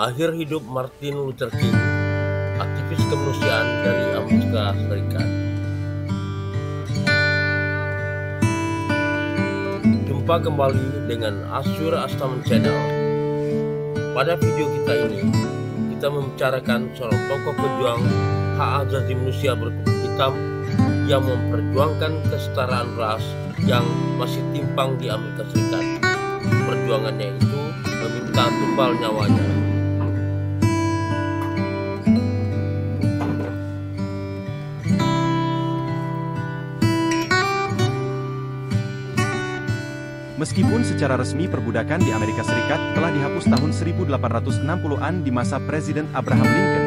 Akhir hidup Martin Luther King, aktivis kemanusiaan dari Amerika Serikat. Jumpa kembali dengan Asyur Astaman Channel. Pada video kita ini, kita membicarakan seorang tokoh pejuang hak asasi manusia berkulit hitam yang memperjuangkan kesetaraan ras yang masih timpang di Amerika Serikat. Perjuangannya itu meminta tumpal nyawanya. Meskipun secara resmi perbudakan di Amerika Serikat telah dihapus tahun 1860-an di masa Presiden Abraham Lincoln,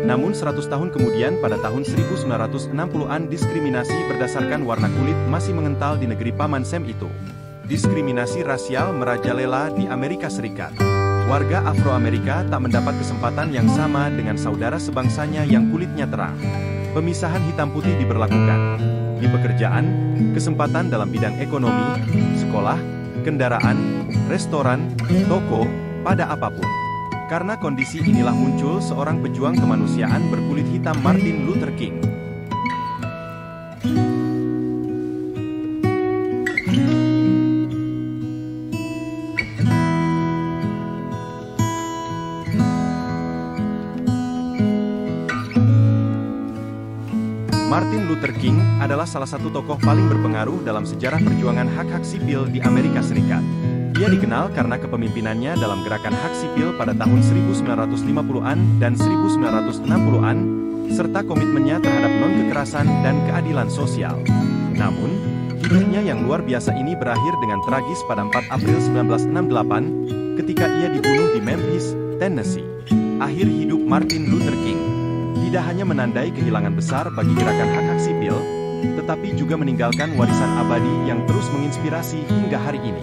namun 100 tahun kemudian pada tahun 1960-an diskriminasi berdasarkan warna kulit masih mengental di negeri Paman Sam itu. Diskriminasi rasial merajalela di Amerika Serikat. Warga Afro-Amerika tak mendapat kesempatan yang sama dengan saudara sebangsanya yang kulitnya terang. Pemisahan hitam putih diberlakukan. Di pekerjaan, kesempatan dalam bidang ekonomi, sekolah, kendaraan, restoran, toko, pada apapun. Karena kondisi inilah muncul seorang pejuang kemanusiaan berkulit hitam Martin Luther King. Martin Luther King adalah salah satu tokoh paling berpengaruh dalam sejarah perjuangan hak-hak sipil di Amerika Serikat. Ia dikenal karena kepemimpinannya dalam gerakan hak sipil pada tahun 1950-an dan 1960-an, serta komitmennya terhadap non-kekerasan dan keadilan sosial. Namun, hidupnya yang luar biasa ini berakhir dengan tragis pada 4 April 1968, ketika ia dibunuh di Memphis, Tennessee. Akhir hidup Martin Luther King tidak hanya menandai kehilangan besar bagi gerakan hak-hak sipil, tetapi juga meninggalkan warisan abadi yang terus menginspirasi hingga hari ini.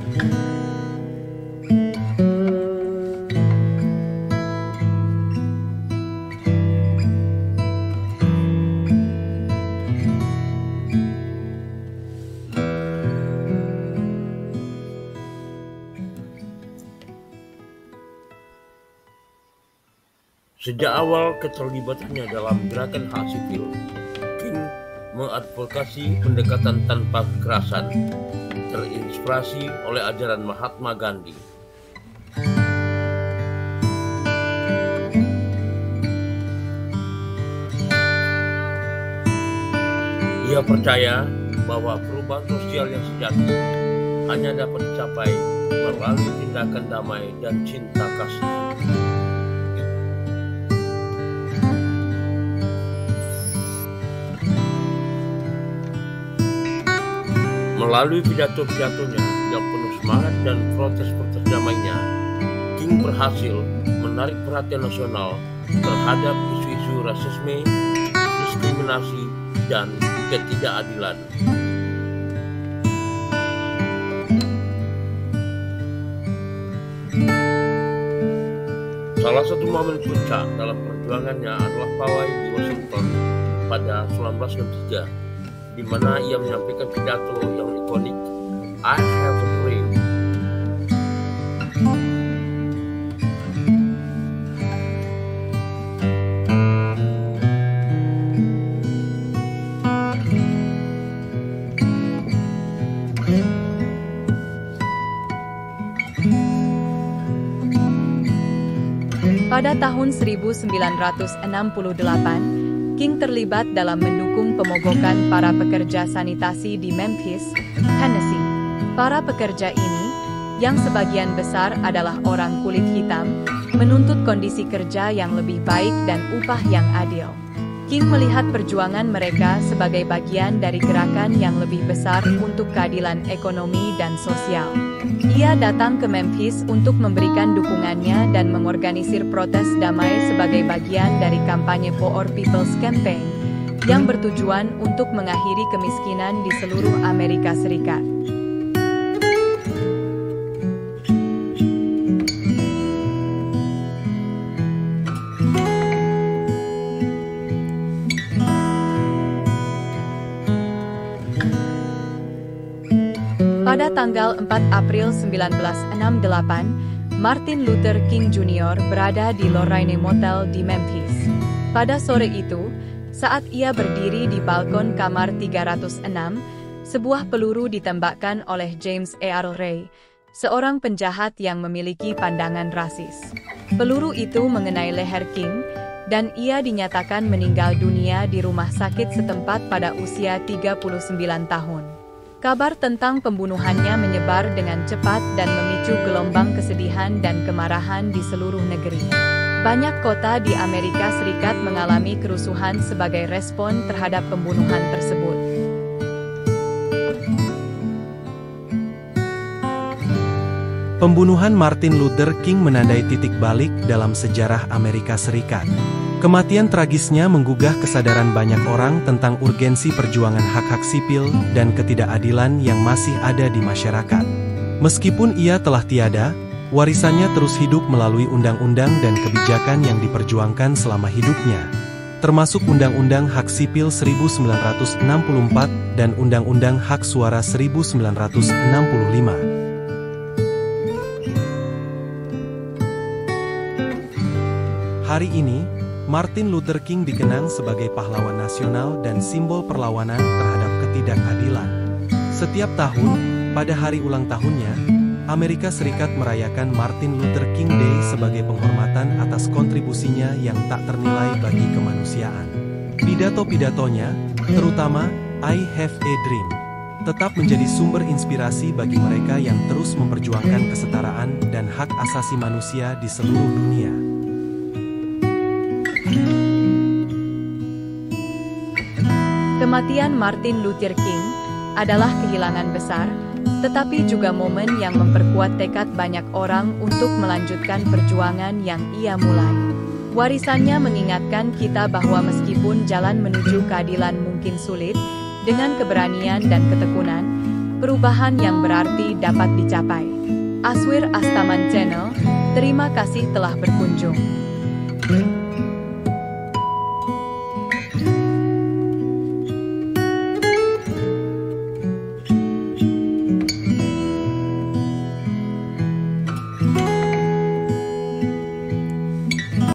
Sejak awal keterlibatannya dalam gerakan hak sipil, King mengadvokasi pendekatan tanpa kekerasan, terinspirasi oleh ajaran Mahatma Gandhi. Ia percaya bahwa perubahan sosial yang sejati hanya dapat dicapai melalui tindakan damai dan cinta kasih. Melalui pidato-pidatonya yang penuh semangat dan protes-protes damainya, King berhasil menarik perhatian nasional terhadap isu-isu rasisme, diskriminasi, dan ketidakadilan. Salah satu momen puncak dalam perjuangannya adalah pawai di Washington pada 1963, di mana ia menyampaikan pidato yang ikonik, "I have a dream." Pada tahun 1968, King terlibat dalam mendukung pemogokan para pekerja sanitasi di Memphis, Tennessee. Para pekerja ini, yang sebagian besar adalah orang kulit hitam, menuntut kondisi kerja yang lebih baik dan upah yang adil. King melihat perjuangan mereka sebagai bagian dari gerakan yang lebih besar untuk keadilan ekonomi dan sosial. Ia datang ke Memphis untuk memberikan dukungannya dan mengorganisir protes damai sebagai bagian dari kampanye For People's Campaign, yang bertujuan untuk mengakhiri kemiskinan di seluruh Amerika Serikat. Pada tanggal 4 April 1968, Martin Luther King Jr. berada di Lorraine Motel di Memphis. Pada sore itu, saat ia berdiri di balkon kamar 306, sebuah peluru ditembakkan oleh James Earl Ray, seorang penjahat yang memiliki pandangan rasis. Peluru itu mengenai leher King, dan ia dinyatakan meninggal dunia di rumah sakit setempat pada usia 39 tahun. Kabar tentang pembunuhannya menyebar dengan cepat dan memicu gelombang kesedihan dan kemarahan di seluruh negeri. Banyak kota di Amerika Serikat mengalami kerusuhan sebagai respon terhadap pembunuhan tersebut. Pembunuhan Martin Luther King menandai titik balik dalam sejarah Amerika Serikat. Kematian tragisnya menggugah kesadaran banyak orang tentang urgensi perjuangan hak-hak sipil dan ketidakadilan yang masih ada di masyarakat. Meskipun ia telah tiada, warisannya terus hidup melalui undang-undang dan kebijakan yang diperjuangkan selama hidupnya, termasuk Undang-Undang Hak Sipil 1964 dan Undang-Undang Hak Suara 1965. Hari ini, Martin Luther King dikenang sebagai pahlawan nasional dan simbol perlawanan terhadap ketidakadilan. Setiap tahun, pada hari ulang tahunnya, Amerika Serikat merayakan Martin Luther King Day sebagai penghormatan atas kontribusinya yang tak ternilai bagi kemanusiaan. Pidato-pidatonya, terutama I Have a Dream, tetap menjadi sumber inspirasi bagi mereka yang terus memperjuangkan kesetaraan dan hak asasi manusia di seluruh dunia. Kematian Martin Luther King adalah kehilangan besar, tetapi juga momen yang memperkuat tekad banyak orang untuk melanjutkan perjuangan yang ia mulai. Warisannya mengingatkan kita bahwa meskipun jalan menuju keadilan mungkin sulit, dengan keberanian dan ketekunan, perubahan yang berarti dapat dicapai. Aswir Astaman Channel, terima kasih telah berkunjung.